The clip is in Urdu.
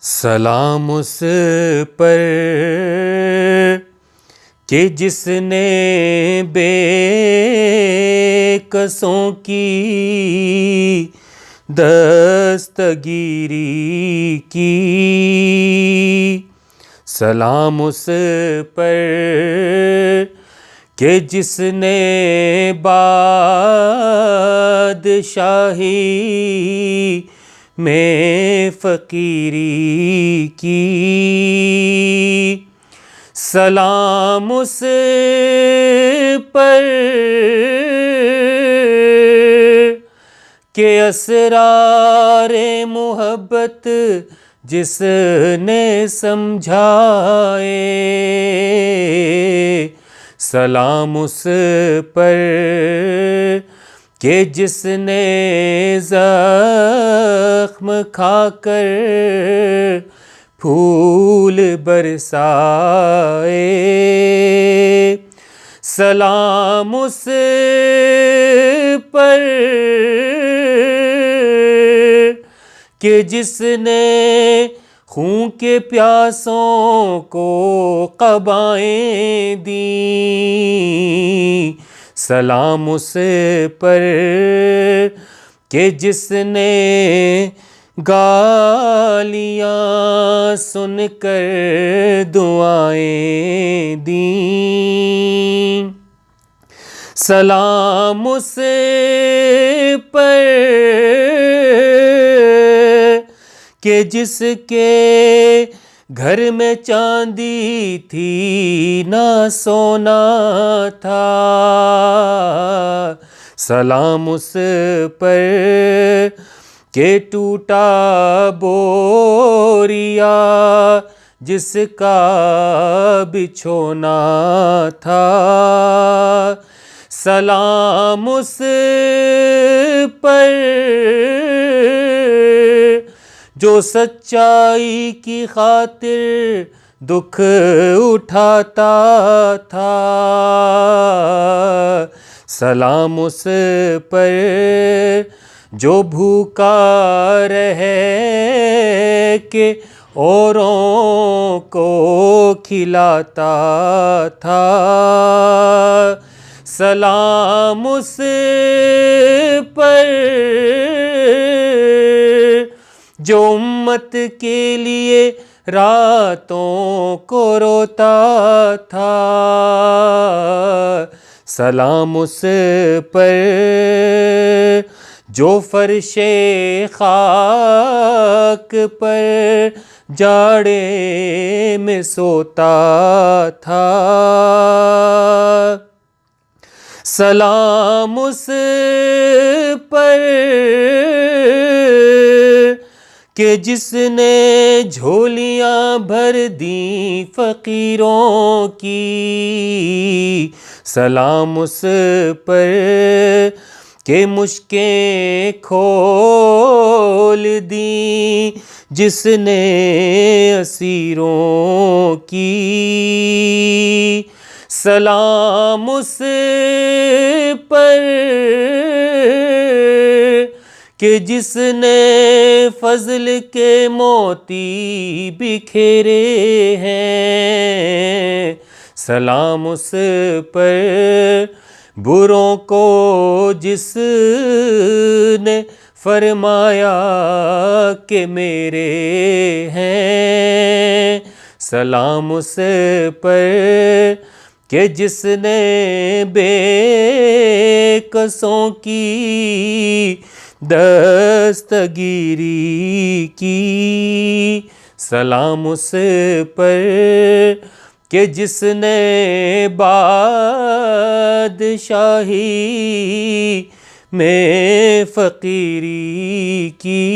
سلام اس پر کہ جس نے بے کسوں کی دستگیری کی. سلام اس پر کہ جس نے بادشاہی میں فقیری کی. سلام اس پر کہ اسرار محبت جس نے سمجھائے. سلام اس پر کہ جس نے زخم کھا کر پھول برسائے. سلام اس پر کہ جس نے خون کے پیاسوں کو قبائیں دیں. سلام اس پر کہ جس نے گالیاں سن کر دعائیں دیں. سلام اس پر کہ جس کے گھر میں چاندی تھی نہ سونا تھا. سلام اس پر کہ ٹوٹا بوریا جس کا بچھونا تھا. سلام اس پر جو سچائی کی خاطر دکھ اٹھاتا تھا. سلام اس پر جو بھوکا رہے کہ اوروں کو کھلاتا تھا. سلام اس پر جو امت کے لیے راتوں کو روتا تھا. سلام اس پر جو فرش خاک پر جاڑے میں سوتا تھا. سلام اس پر کہ جس نے جھولیاں بھر دیں فقیروں کی. سلام اس پر کہ مشکیں کھول دیں جس نے اسیروں کی. سلام اس پر کہ جس نے فضل کے موتی بکھیرے ہیں. سلام اس پر بروں کو جس نے فرمایا کہ میرے ہیں. سلام اس پر کہ جس نے بے کسوں کی دستگیری کی. سلام اس پر کہ جس نے بادشاہی میں فقیری کی.